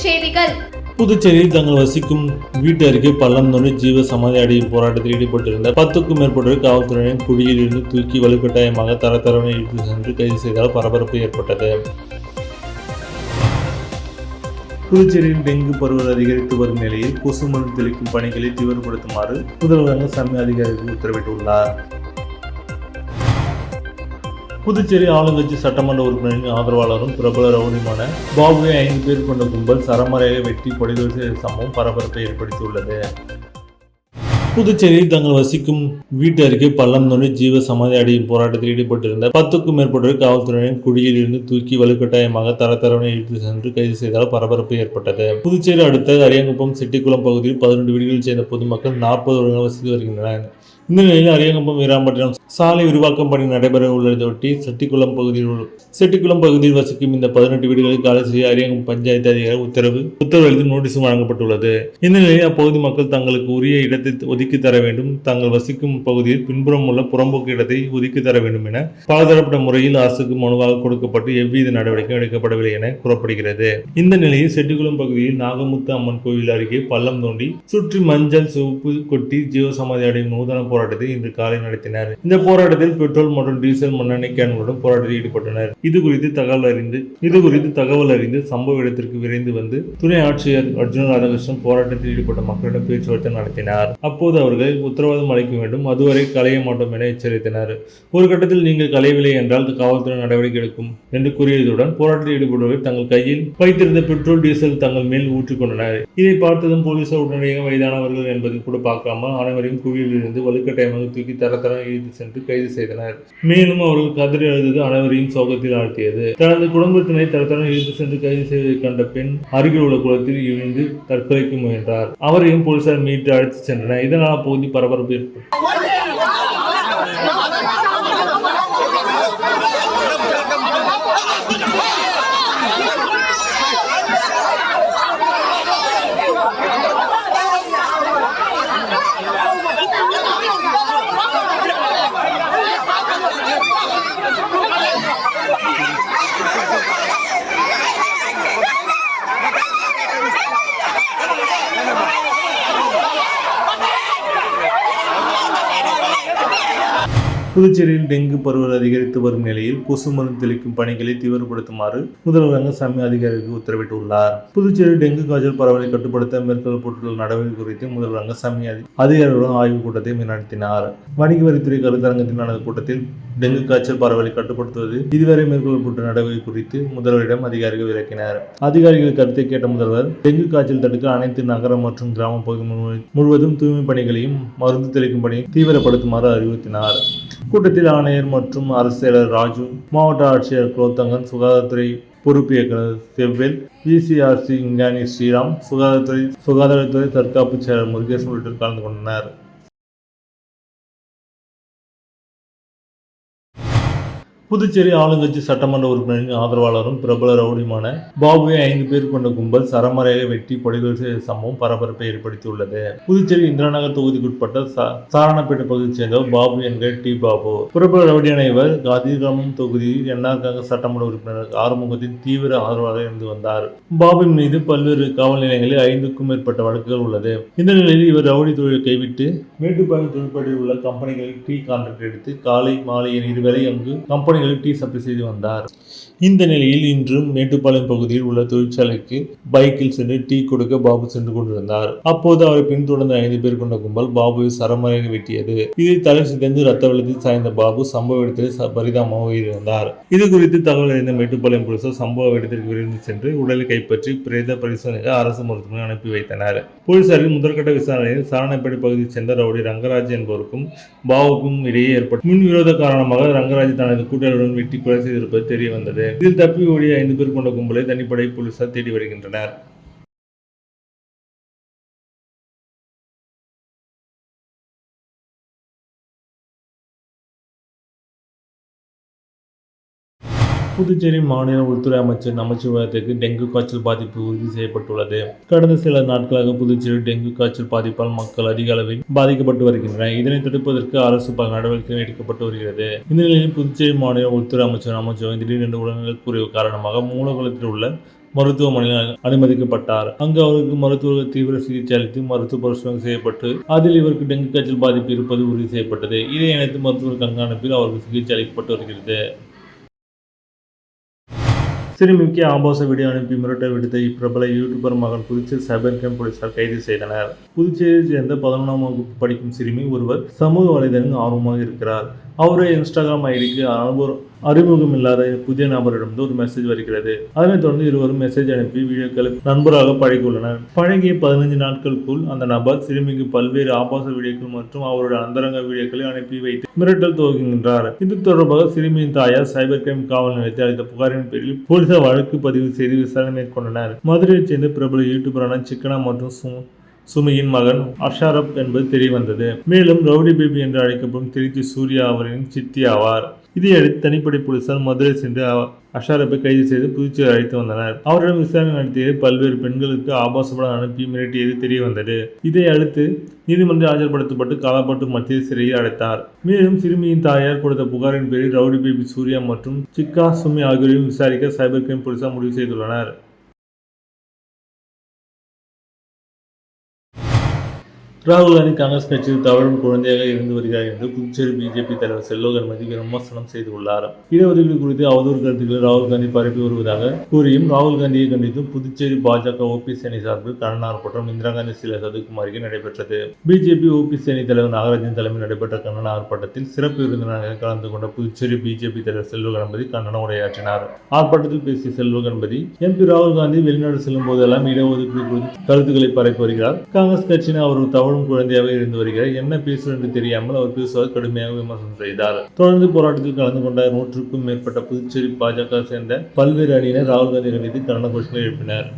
செய்திகள். புதுச்சேரியில் தங்கள் வசிக்கும் வீட்டு அருகே பள்ளம் தோண்டி ஜீவ சமாதி அடையும் போராட்டத்தில் ஈடுபட்டிருந்த 10க்கும் மேற்பட்டோர் காவல்துறையினர் குழியில் இருந்து தூக்கி வலுக்கட்டாயமாக தரத்தரவனை இழுத்து சென்று கைது செய்தால் பரபரப்பு ஏற்பட்டது. புதுச்சேரியில் டெங்கு பரவல் அதிகரித்து வரும் நிலையில் கொசு மருந்து தெளிக்கும் பணிகளை தீவிரப்படுத்துமாறு முதல்வர் ரங்கசாமி அதிகாரிகளுக்கு உத்தரவிட்டுள்ளார். புதுச்சேரி ஆளுங்கட்சி சட்டமன்ற உறுப்பினரின் ஆதரவாளரும் பிரபல ரவுடியுமான பாபுவை 5 பேர் கொண்ட கும்பல் சரமாரியாக வெட்டி படுகொலை செய்த சம்பவம் பரபரப்பை ஏற்படுத்தியுள்ளது. புதுச்சேரியில் தங்கள் வசிக்கும் வீட்டு அருகே பள்ளம் தோண்டி ஜீவ சமாதி அடையும் போராட்டத்தில் ஈடுபட்டிருந்த 10க்கும் மேற்பட்டோர் காவல்துறையினர் குழியில் இருந்து தூக்கி வலுக்கட்டாயமாக தரத்தரவனை இழுத்து சென்று கைது செய்தால் பரபரப்பு ஏற்பட்டது. புதுச்சேரி அடுத்த அரியாங்குப்பம் செட்டிக்குளம் பகுதியில் 11 வீடுகளில் சேர்ந்த பொதுமக்கள் 40 வருடங்கள் வசித்து வருகின்றனர். இந்த நிலையில் அரியாங்குப்பம் வீராம்பட்டினம் சாலை விரிவாக்கம் பணி நடைபெற உள்ளதையொட்டி செட்டிக்குளம் பகுதியில் வசிக்கும் இந்த 18 வீடுகளை காலி செய்ய அரியாங்குப்பம் பஞ்சாயத்து அதிகாரி உத்தரவளித்து நோட்டீஸ் வழங்கப்பட்டுள்ளது. இந்த நிலையில் அப்பகுதி மக்கள் தங்களுக்கு உரிய இடத்தை ஒதுக்கி தர வேண்டும், தாங்கள் வசிக்கும் பகுதியில் பின்புறம் உள்ள புறம்போக்கு இடத்தை ஒதுக்கி தர வேண்டும் என பலதரப்பட்ட முறையில் அரசுக்கு மனுவாக கொடுக்கப்பட்டு எவ்வித நடவடிக்கையும் எடுக்கப்படவில்லை என கூறப்படுகிறது. இந்த நிலையில் செட்டிக்குளம் பகுதியில் நாகமுத்து அம்மன் கோவில் அருகே பள்ளம் தோண்டி சுற்றி மஞ்சள் சிவப்பு கொட்டி ஜீவசமாதி அடையும் நூதன போராட்டத்தை இன்று காலை நடத்தினர். இந்த போராட்டத்தில் பெட்ரோல் மற்றும் டீசல் மண்ணெண்ணெய் கேன்களுடன் போராட்டத்தில் ஈடுபட்டனர். இது குறித்து தகவல் அறிந்து சம்பவ இடத்திற்கு விரைந்து வந்து துணை ஆட்சியர் அர்ஜுன ராதாகிருஷ்ணன் போராட்டத்தில் ஈடுபட்ட மக்களிடம் பேச்சுவார்த்தை நடத்தினார். அப்போது அவர்கள் உத்தரவாதம் அளிக்க வேண்டும், அதுவரை களைய மாட்டோம் என எச்சரித்தனர். ஒரு கட்டத்தில் நீங்கள் களையவில்லை என்றால் காவல்துறை நடவடிக்கை எடுக்கும் என்று கூறியதுடன் போராட்டத்தில் ஈடுபட்டவர்கள் தங்கள் கையில் வைத்திருந்த பெட்ரோல் டீசல் தங்கள் மேல் ஊற்றிக்கொண்டனர். இதை பார்த்ததும் போலீசார் உடனடியாக வயதானவர்கள் என்பதை கூட பார்க்காமல் அனைவரையும் குழியில் இருந்து வலுக்கட்டாயமாக தூக்கி தரத்தர இழுத்து சென்று கைது செய்தனர். மேலும் அவர்கள் கதறி அழுதது அனைவரையும் சோகத்தில் ஆழ்த்தியது. தனது குடும்பத்தினை தரத்தர இழுத்து சென்று கைது செய்வதை கண்ட பெண் அருகில் உள்ள குளத்தில் விழுந்து தற்கொலைக்கு முயன்றார். அவரையும் போலீசார் மீட்டு அழைத்து சென்றனர். இதனால் அப்பகுதி பரபரப்பு ஏற்பட்டது. புதுச்சேரியில் டெங்கு பரவல் அதிகரித்து வரும் நிலையில் கொசு மருந்து தெளிக்கும் பணிகளை தீவிரப்படுத்துமாறு முதல்வர் ரங்கசாமி அதிகாரிகளுக்கு உத்தரவிட்டுள்ளார். புதுச்சேரி டெங்கு காய்ச்சல் பரவலை கட்டுப்படுத்த மேற்கொள்ளப்பட்டுள்ள நடவடிக்கை குறித்து முதல்வர் ரங்கசாமி அதிகாரிகளுடன் ஆய்வுக் கூட்டத்தை நடத்தினார். வணிக வரித்துறை கருத்தரங்கத்தில் நடந்த கூட்டத்தில் டெங்கு காய்ச்சல் பரவலை கட்டுப்படுத்துவது இதுவரை மேற்கொள்ளப்பட்ட நடவடிக்கை குறித்து முதல்வரிடம் அதிகாரிகள் விளக்கினர். அதிகாரிகள் கருத்தை கேட்ட முதல்வர் டெங்கு காய்ச்சல் தடுக்க அனைத்து நகரம் மற்றும் கிராம பகுதி முழுவதும் தூய்மை பணிகளையும் மருந்து தெளிக்கும் பணியை தீவிரப்படுத்துமாறு அறிவுறுத்தினார். கூட்டத்தில் ஆணையர் மற்றும் அரசு செயலர் ராஜு, மாவட்ட ஆட்சியர் குலோத்தங்கன், சுகாதாரத்துறை பொறுப்பு இயக்குநர் செவ்வேல், விசிஆர்சி விஞ்ஞானி ஸ்ரீராம், சுகாதாரத்துறை தற்காப்பு செயலர் முருகேசன் உள்ளிட்டோர் கலந்து கொண்டனர். புதுச்சேரி ஆளுங்கட்சி சட்டமன்ற உறுப்பினரின் ஆதரவாளரும் பிரபல ரவுடியுமான பாபுவை 5 பேர் கொண்ட கும்பல் சரமாரியாக வெட்டி படுகொலை செய்த சம்பவம் பரபரப்பை ஏற்படுத்தியுள்ளது. புதுச்சேரி இந்திரா நகர் தொகுதிக்குட்பட்ட சாரணப்பேட்டை பகுதியைச் சேர்ந்தவர் பாபு என்கிற டி. பாபு. பிரபல ரவுடியான இவர் காதிகிராமம் தொகுதியில் என்ஆர் காங்கிரஸ் சட்டமன்ற உறுப்பினர் ஆறுமுகத்தின் தீவிர ஆதரவாளராக இருந்து வந்தார். பாபுவின் மீது பல்வேறு காவல் நிலையங்களில் 5க்கும் மேற்பட்ட வழக்குகள் உள்ளது. இந்த நிலையில் இவர் ரவுடி தொழிலை கைவிட்டு மேட்டுப்பாளையம் தொழிற்படியில் உள்ள கம்பெனிகளில் டீ கான்ட்ராக்ட் எடுத்து காலை மாலை என இருவேளை அங்கு கம்பெனி டீ சப்ளை செய்து வந்தார். இந்த நிலையில் இன்றும் மேட்டுப்பாளையம் பகுதியில் உள்ள தொழிற்சாலைக்கு பைக்கில் சென்று டீ கொடுக்க பாபு சென்று கொண்டிருந்தார். அப்போது அவரை பின்தொடர்ந்த 5 பேர் கொண்ட கும்பல் பாபுவை சரமாரியாக வெட்டியது. இதில் தலை சிதைந்து ரத்த வெள்ளத்தில் சாய்ந்த பாபு சம்பவ இடத்தில் பரிதாபமாக உயிரிழந்தார். இது குறித்து தகவல் அறிந்த மேட்டுப்பாளையம் போலீசார் சம்பவ இடத்திற்கு விரைந்து சென்று உடலை கைப்பற்றி பிரேத பரிசோதனைக்கு அரசு மருத்துவமனை அனுப்பி வைத்தனர். போலீசாரின் முதற்கட்ட விசாரணையில் சாரணப்பேட்டை பகுதியைச் சேர்ந்த ரவுடி ரங்கராஜ் என்பவருக்கும் பாபுக்கும் இடையே ஏற்பட்ட முன்விரோத காரணமாக ரங்கராஜ் தனது கூட்டாளருடன் வெட்டி கொலை செய்திருப்பது தெரிய வந்தது. இதில் தப்பி ஓடிய 5 பேர் கொண்ட கும்பலை தனிப்படை போலீசார் தேடி வருகின்றனர். புதுச்சேரி மாநில உள்துறை அமைச்சர் நமச்சிவாயத்துக்கு டெங்கு காய்ச்சல் பாதிப்பு உறுதி செய்யப்பட்டுள்ளது. கடந்த சில நாட்களாக புதுச்சேரி டெங்கு காய்ச்சல் பாதிப்பால் மக்கள் அதிக அளவில் பாதிக்கப்பட்டு வருகின்றனர். இதனை தடுப்பதற்கு அரசு பல நடவடிக்கைகள் எடுக்கப்பட்டு வருகிறது. இந்த நிலையில் புதுச்சேரி மாநில உள்துறை அமைச்சர் நமச்சிவாயம் திடீரென்று உடல்நலக் குறைவு காரணமாக மூலகுளத்தில் உள்ள மருத்துவமனையில் அனுமதிக்கப்பட்டார். அங்கு அவருக்கு மருத்துவ தீவிர சிகிச்சை அளித்து மருத்துவ பரிசோதனை செய்யப்பட்டு அதில் இவருக்கு டெங்கு காய்ச்சல் பாதிப்பு இருப்பது உறுதி செய்யப்பட்டது. இதை அனைத்து மருத்துவ கண்காணிப்பில் அவருக்கு சிகிச்சை அளிக்கப்பட்டு வருகிறது. சிறுமிக்கு ஆபாச வீடியோ அனுப்பி மிரட்டல் விடுத்த இப்பிரபல யூடியூபர் மகன் புதுச்சேரி சைபர் கிரைம் போலீசார் கைது செய்தனர். புதுச்சேரியை சேர்ந்த 11ஆம் வகுப்பு படிக்கும் சிறுமி ஒருவர் சமூக வலைதளங்களில் ஆர்வமாக இருக்கிறார். அவருடைய இன்ஸ்டாகிராம் ஐடிக்கு அறிமுகம் இல்லாத புதிய நபரிடம் ஒரு மெசேஜ் வருகிறது. அதனைத் தொடர்ந்து இருவரும் மெசேஜ் அனுப்பி வீடியோக்களை நண்பராக பழகியுள்ளனர். பழகிய 15 நாட்களுக்குள் அந்த நபர் சிறுமிக்கு பல்வேறு ஆபாச வீடியோக்கள் மற்றும் அவருடைய அந்தரங்க வீடியோக்களை அனுப்பி வைத்து மிரட்டல் துவங்குகின்றார். இது தொடர்பாக சிறுமியின் தாயார் சைபர் கிரைம் காவல் நிலையத்தில் அளித்த புகாரின் பேரில் போலீசார் வழக்கு பதிவு செய்து விசாரணை மேற்கொண்டனர். மதுரையைச் சேர்ந்த பிரபல யூடியூபரான சிக்கனா மற்றும் சுமியின் மகன் அஷாரப் என்பது தெரியவந்தது. மேலும் ரவுடி பேபி என்று அழைக்கப்படும் திருச்சி சூர்யா அவரின் சித்தி ஆவார். இதையடுத்து தனிப்படை போலீசார் மதுரை சென்று அஷாரப்பை கைது செய்து புதுச்சேரி அழைத்து வந்தனர். அவரிடம் விசாரணை நடத்திய பல்வேறு பெண்களுக்கு ஆபாச படம் அனுப்பி மிரட்டியது தெரிய வந்தது. இதை அடுத்து நீதிமன்றம் ஆஜர்படுத்தப்பட்டு காலாப்பட்டு மத்திய சிறையில் அடைத்தார். மேலும் சிறுமியின் தாயார் கொடுத்த புகாரின் பேரில் ரவுடி பேபி சூர்யா மற்றும் சிக்கா சுமி ஆகியோரையும் விசாரிக்க சைபர் கிரைம் போலீசார் முடிவு செய்துள்ளனர். ராகுல் காந்தி காங்கிரஸ் கட்சியில் தவழும் குழந்தையாக இருந்து வருகிறார் என்று புதுச்சேரி பிஜேபி தலைவர் செல்வ கணபதி விமர்சனம் செய்துள்ளார். இடஒதுக்கீடு குறித்து அவதூறு கருத்துக்களை ராகுல் காந்தி பரப்பி வருவதாக கூறியும் ராகுல் காந்தியை கண்டித்தும் புதுச்சேரி பாஜக ஓபிஎஸ் அணி சார்பில் கண்டன ஆர்ப்பாட்டம் இந்திரா காந்தி சிலை சதுக்குமார் அருகே நடைபெற்றது. பிஜேபி ஓபிஎஸ் அணி தலைவர் நாகராஜன் தலைமையில் நடைபெற்ற கண்டன ஆர்ப்பாட்டத்தில் சிறப்பு விருந்தினராக கலந்து கொண்ட புதுச்சேரி பிஜேபி தலைவர் செல்வ கணபதி கண்டன உரையாற்றினார். ஆர்ப்பாட்டத்தில் பேசிய செல்வ கணபதி எம்பி ராகுல் காந்தி வெளிநாடு செல்லும் போதெல்லாம் இடஒதுக்கீடு குறித்து கருத்துக்களை பரப்பி வருகிறார். காங்கிரஸ் கட்சியினர் அவர் குழந்தையாக இருந்து வருகிறார். என்ன பேசுவது என்று தெரியாமல் அவர் பேசுவதை கடுமையாக விமர்சனம் செய்தார். தொடர்ந்து போராட்டத்தில் கலந்து கொண்ட 100க்கும் மேற்பட்ட புதுச்சேரி பாஜக சேர்ந்த பல்வேறு அணியினர் ராகுல் காந்தி கண்டித்து கண்டன கோஷங்களை எழுப்பினர்.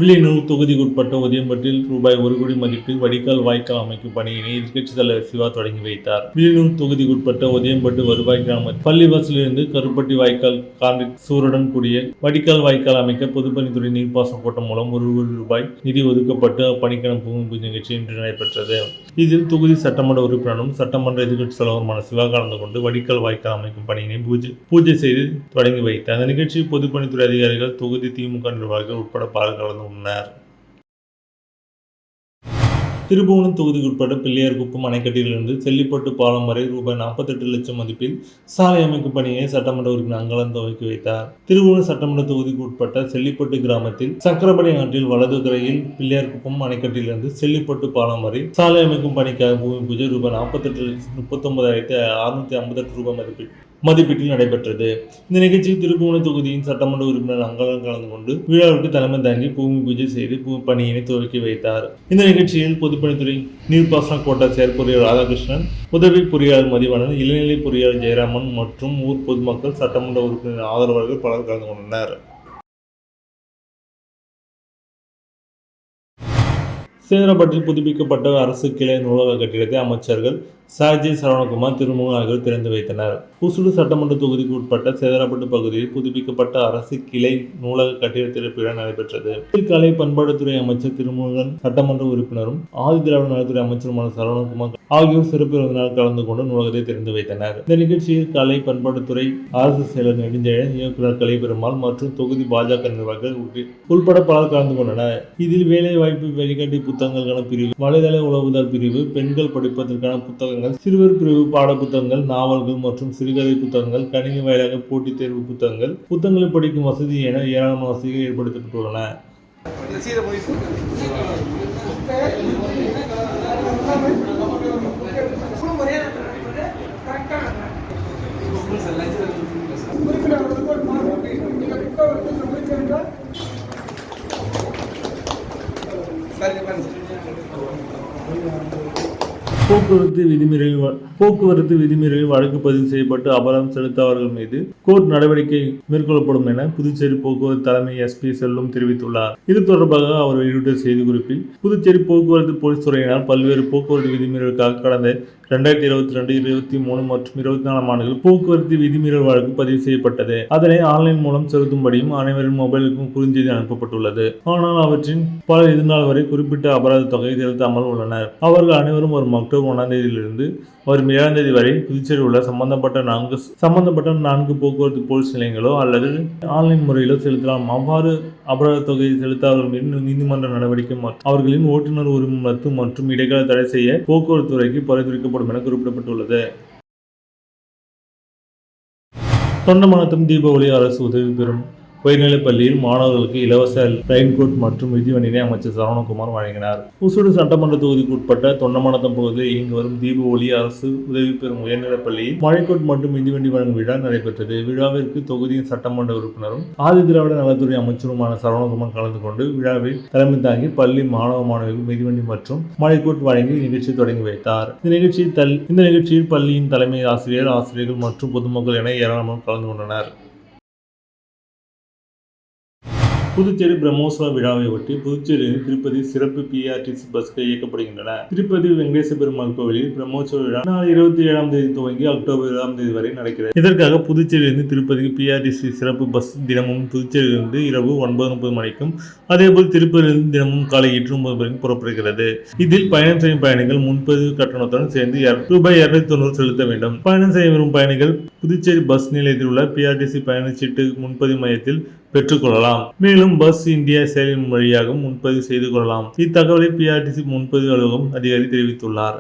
வில்லியனூர் தொகுதிக்குட்பட்ட உதயம்பட்டில் ரூபாய் 1 கோடி மதிப்பில் வடிகால் வாய்க்கால் அமைக்கும் பணியினை எதிர்க்கட்சித் தலைவர் சிவா தொடங்கி வைத்தார். வில்லியனூர் தொகுதிக்குட்பட்ட உதயம்பட்டு வருவாய் கிராமத்தில் பள்ளிவாசலிலிருந்து கருப்பட்டி வாய்க்கால் கான்கிரீட் சூருடன் கூடிய வடிகால் வாய்க்கால் அமைக்க பொதுப்பணித்துறை நீர்ப்பாசன கோட்டம் மூலம் 1 கோடி ரூபாய் நிதி ஒதுக்கப்பட்டு அப்பணிக்கான பூமி பூஜை நிகழ்ச்சி இன்று நடைபெற்றது. இதில் தொகுதி சட்டமன்ற உறுப்பினரும் சட்டமன்ற எதிர்க்கட்சித் தலைவருமான சிவா கலந்து கொண்டு வடிகால் வாய்க்கால் அமைக்கும் பணியினை பூஜை செய்து தொடங்கி வைத்தார். அந்த நிகழ்ச்சியில் பொதுப்பணித்துறை அதிகாரிகள், தொகுதி திமுக நிர்வாகிகள் உட்பட பலர் கலந்து கொண்டனர். திருபுவனம் தொகுதிக்குட்பட்ட பிள்ளையார்குப்பம் அணைக்கட்டிலிருந்து செல்லிப்பட்டு பாலம் வரை ரூபாய் 48 லட்சம் மதிப்பில் சாலை அமைக்கும் பணியை சட்டமன்ற உறுப்பினர் அங்கலன் துவக்கி வைத்தார். திருபுவனம் சட்டமன்ற தொகுதிக்கு உட்பட்ட செல்லிப்பட்டு கிராமத்தில் சக்கரப்படி ஆற்றில் வலது கரையில் பிள்ளையார்குப்பம் அணைக்கட்டிலிருந்து செல்லிப்பட்டு பாலம் வரை சாலை அமைக்கும் பணிக்காக பூமி பூஜை ரூபாய் 48,39,658 ரூபாய் மதிப்பீட்டில் நடைபெற்றது. இந்த நிகழ்ச்சியில் திருபுவனம் தொகுதியின் சட்டமன்ற உறுப்பினர் அங்கலன் கலந்து கொண்டு விழாவிற்கு தலைமை தாங்கி பூமி பூஜை செய்து பணியினை துவக்கி வைத்தார். இந்த நிகழ்ச்சியில் பொதுப்பணித்துறை நீர்ப்பாசன கோட்ட செயற்பொறியாளர் ராதாகிருஷ்ணன், உதவி பொறியாளர் மதிவணன், இளநிலை பொறியாளர் ஜெயராமன் மற்றும் ஊர் பொதுமக்கள், சட்டமன்ற உறுப்பினர் ஆதரவாளர்கள் பலர் கலந்து கொண்டனர். சேதராப்பட்டில் புதுப்பிக்கப்பட்ட அரசு கிளை நூலக கட்டிடத்தை அமைச்சர்கள் சாஜி சரவணகுமார், திருமுருகன் ஆகியோர் திறந்து வைத்தனர். புசுடு சட்டமன்ற தொகுதிக்கு உட்பட்ட சேதராப்பட்டு பகுதியில் புதுப்பிக்கப்பட்ட அரசு கிளை நூலக கட்டிட திறப்பு விழா நடைபெற்றது. கலை பண்பாட்டுத்துறை அமைச்சர் திருமுருகன், சட்டமன்ற உறுப்பினரும் ஆதி திராவிட நலத்துறை அமைச்சருமான சரவணகுமார் ஆகியோர் சிறப்பு விருந்தினர் கலந்து கொண்டு நூலகத்தை திறந்து வைத்தனர். இந்த நிகழ்ச்சியில் கலை பண்பாட்டுத்துறை அரசு செயலர் நெடுஞ்செழியன், இயக்குநர் கலைபெருமாள் மற்றும் தொகுதி பாஜக நிர்வாகிகள் உட்பட பலர் கலந்து கொண்டனர். இதில் வேலை வாய்ப்பு வழிகாட்டி புத்தகங்களுக்கான பிரிவு, வலைதள உளவுதல் பிரிவு, பெண்கள் படிப்பதற்கான புத்தகங்கள், சிறுவர் பிரிவு பாட புத்தகங்கள், நாவல்கள் மற்றும் சிறுகதை புத்தகங்கள், கணினி வாயிலாக போட்டித் தேர்வு புத்தகங்களை படிக்கும் வசதி என ஏராளமான வசதிகள் ஏற்படுத்தப்பட்டுள்ளன. போக்குவரத்து விதிமீறலில் வழக்கு பதிவு செய்யப்பட்டு அபராதம் செலுத்தாதவர்கள் மீது கோர்ட் நடவடிக்கை மேற்கொள்ளப்படும் என புதுச்சேரி போக்குவரத்து தலைமை SP செல்வம் தெரிவித்துள்ளார். இது தொடர்பாக அவர் வெளியிட்ட செய்திக்குறிப்பில், புதுச்சேரி போக்குவரத்து போலீஸ் துறையினால் பல்வேறு போக்குவரத்து விதிமீறலுக்காக கடந்த 2022, 23 மற்றும் 24 ஆண்டுகள் போக்குவரத்து விதிமீறல் வழக்கு பதிவு செய்யப்பட்டது. அதனை ஆன்லைன் மூலம் செலுத்தும்படியும் அனைவரின் மொபைலுக்கும் குறுஞ்செய்தி அனுப்பப்பட்டுள்ளது. ஆனால் அவற்றின் பலர் இதுநாள் வரை குறிப்பிட்ட அபராத தொகையை செலுத்தாமல் உள்ளனர். அவர்கள் அனைவரும் வரும் அக்டோபர் 1ஆம் தேதியிலிருந்து வரும் 7ஆம் தேதி வரை புதுச்சேரியில் உள்ள சம்பந்தப்பட்ட 4 போக்குவரத்து போலீஸ் நிலையங்களோ அல்லது ஆன்லைன் முறையிலோ செலுத்தலாம். அவ்வாறு அபராத தொகையை செலுத்தாதவர்கள் மீது நீதிமன்ற நடவடிக்கை அவர்களின் ஓட்டுநர் உரிமம் ரத்து மற்றும் இடைக்கால தடை செய்ய போக்குவரத்து துறைக்கு பரிந்துரைக்கப்படும் என குறிப்பிடப்பட்டுள்ளது. தொண்டமானத்தம் தீபாவளி அரசு உதவி பெறும் உயர்நிலைப் பள்ளியில் மாணவர்களுக்கு இலவச ரெயின்கோட் மற்றும் மிதிவண்டியினை அமைச்சர் சரவணகுமார் வழங்கினார். ஊசுடு சட்டமன்ற தொகுதிக்கு உட்பட்ட தொண்டமானத்தம் பகுதியில் இயங்கி வரும் தீபாவளி அரசு உதவி பெறும் உயர்நிலைப் பள்ளியில் மழைக்கோட் மற்றும் மிதிவண்டி வழங்கும் விழா நடைபெற்றது. விழாவிற்கு தொகுதியின் சட்டமன்ற உறுப்பினரும் ஆதிதிராவிட நலத்துறை அமைச்சருமான சரவணகுமார் கலந்து கொண்டு விழாவில் தலைமை தாங்கி பள்ளி மாணவ மாணவிகள் மிதிவண்டி மற்றும் மழைக்கோட் வழங்கி நிகழ்ச்சியை தொடங்கி வைத்தார். இந்த நிகழ்ச்சியில் பள்ளியின் தலைமை ஆசிரியர்கள் மற்றும் பொதுமக்கள் என ஏராளமானோர் கலந்து கொண்டனர். புதுச்சேரி பிரம்மோற்சவ விழாவை ஒட்டி புதுச்சேரியில் திருப்பதி சிறப்பு PRTC பஸ்கள் இயக்கப்படுகின்றன. திருப்பதி வெங்கடேச பெருமாள் கோவிலில் பிரம்மோற்சவ விழா நாளை 27ஆம் தேதி துவங்கி அக்டோபர் 7ஆம் தேதி வரை நடக்கிறது. இதற்காக புதுச்சேரியிலிருந்து திருப்பதிக்கு PRTC சிறப்பு பஸ் தினமும் புதுச்சேரியிலிருந்து இரவு 9:30 மணிக்கும் அதேபோல் திருப்பதியிலிருந்து தினமும் காலை 8:30 மணிக்கும் புறப்படுகிறது. இதில் பயணம் செய்யும் பயணிகள் முன்பதிவு கட்டணத்துடன் சேர்ந்து ரூபாய் 290 செலுத்த வேண்டும். பயணம் செய்ய விரும்பும் பயணிகள் புதுச்சேரி பஸ் நிலையத்தில் உள்ள PRTC பயணச்சீட்டு முன்பதிவு மையத்தில் பெற்றுக்கொள்ளலாம். மேலும் பஸ் இந்தியா செயலியின் வழியாக முன்பதிவு செய்து கொள்ளலாம். இத்தகவலை PRTC முன்பதிவு அலுவலகம் அதிகாரி தெரிவித்துள்ளார்.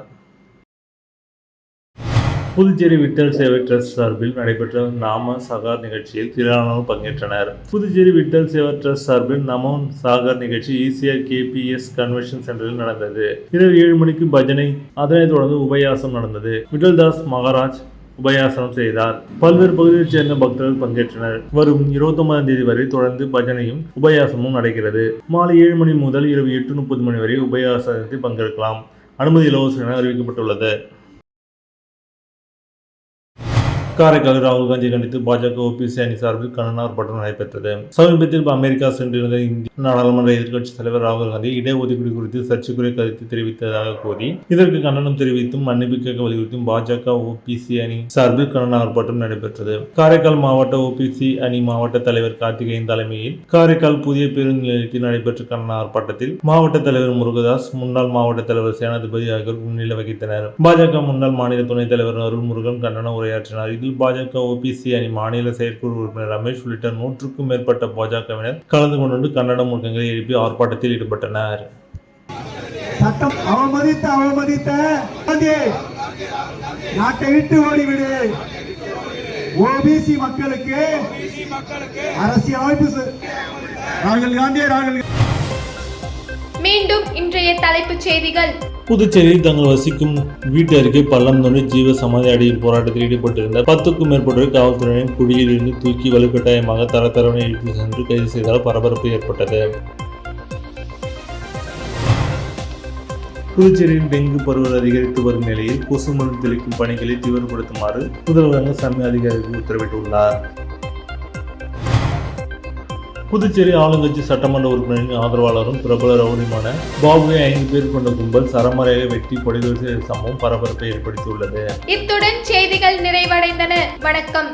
புதுச்சேரி விட்டல் சேவை டிரஸ்ட் சார்பில் நடைபெற்ற நாம சகார் நிகழ்ச்சியில் திரளானோர் பங்கேற்றனர். புதுச்சேரி விட்டல் சேவை டிரஸ்ட் சார்பில் நமோ சாகர் நிகழ்ச்சி ECR KPS கன்வென்ஷன் சென்டரில் நடந்தது. இரவு 7 மணிக்கு பஜனை, அதனைத் தொடர்ந்து உபயாசம் நடந்தது. விட்டல்தாஸ் மகாராஜ் உபயாசனம் செய்தார். பல்வேறு பகுதியைச் சேர்ந்த பக்தர்கள் பங்கேற்றனர். வரும் 29ஆம் தேதி வரை தொடர்ந்து பஜனையும் உபயாசமும் நடக்கிறது. மாலை 7 மணி முதல் இரவு 8:30 மணி வரை உபயாசத்தில் பங்கேற்கலாம். அனுமதி இலவசம் என அறிவிக்கப்பட்டுள்ளது. காரைக்கால் ராகுல் காந்தி கண்டித்து பாஜக OPC அணி சார்பில் கண்டன ஆர்ப்பாட்டம் நடைபெற்றது. சமீபத்தில் அமெரிக்கா சென்றிருந்த இந்திய நாடாளுமன்ற எதிர்க்கட்சி தலைவர் ராகுல் காந்தி இடஒதுக்கீடு குறித்து சர்ச்சைக்குரிய கருத்து தெரிவித்ததாக கூறி இதற்கு கண்டனம் தெரிவித்தும் மன்னிப்பு கேட்க வலியுறுத்தியும் பாஜக OPC அணி சார்பில் கண்டன ஆர்ப்பாட்டம் நடைபெற்றது. காரைக்கால் மாவட்ட OPC அணி மாவட்ட தலைவர் கார்த்திகேயன் தலைமையில் காரைக்கால் புதிய பேருந்து நிலையத்தில் நடைபெற்ற கண்டன ஆர்ப்பாட்டத்தில் மாவட்ட தலைவர் முருகதாஸ், முன்னாள் மாவட்ட தலைவர் சேனாதிபதி ஆகியோர் முன்னிலை வகித்தனர். பாஜக முன்னாள் மாநில துணைத் தலைவர் அருள்முருகன் கண்டன உரையாற்றினார். இதில் பாஜக OPC அணி மாநில செயற்குழு உறுப்பினர் ரமேஷ் உள்ளிட்ட 100க்கும் மேற்பட்ட பாஜகவினர் கலந்து கொண்டு கண்டன முழக்கங்களை எழுப்பி ஆர்ப்பாட்டத்தில் ஈடுபட்டனர். சட்டம் அவமதித்த நாட்டை விட்டு ஓடிவிடு. OBC மக்களுக்கு அரசியலமைப்பு ராகுல் காந்தி. மீண்டும் இன்றைய தலைப்புச் செய்திகள். புதுச்சேரியில் தங்கள் வசிக்கும் வீட்டு அருகே பள்ளம் தோண்டி ஜீவ சமாதி அடையும் போராட்டத்தில் ஈடுபட்டிருந்த 10க்கும் மேற்பட்டோர் காவல்துறையினர் குழியில் இருந்து தூக்கி வலுக்கட்டாயமாக தரத்தரவனை இழுத்து சென்று கைது செய்தால் பரபரப்பு ஏற்பட்டது. புதுச்சேரியில் டெங்கு பரவல் அதிகரித்து வரும் நிலையில் கொசு மருந்து தெளிக்கும் பணிகளை தீவிரப்படுத்துமாறு முதல்வர் ரங்கசாமி அதிகாரிகளுக்கு உத்தரவிட்டுள்ளார். புதுச்சேரி ஆளுங்கட்சி சட்டமன்ற உறுப்பினரின் ஆதரவாளரும் பிரபல ரவுடியுமான பாபுவை 5 பேர் கொண்ட கும்பல் சரமாரியாக வெட்டி படுகொலை செய்த சம்பவம் பரபரப்பை ஏற்படுத்தியுள்ளது. இத்துடன் செய்திகள் நிறைவடைந்தன. வணக்கம்.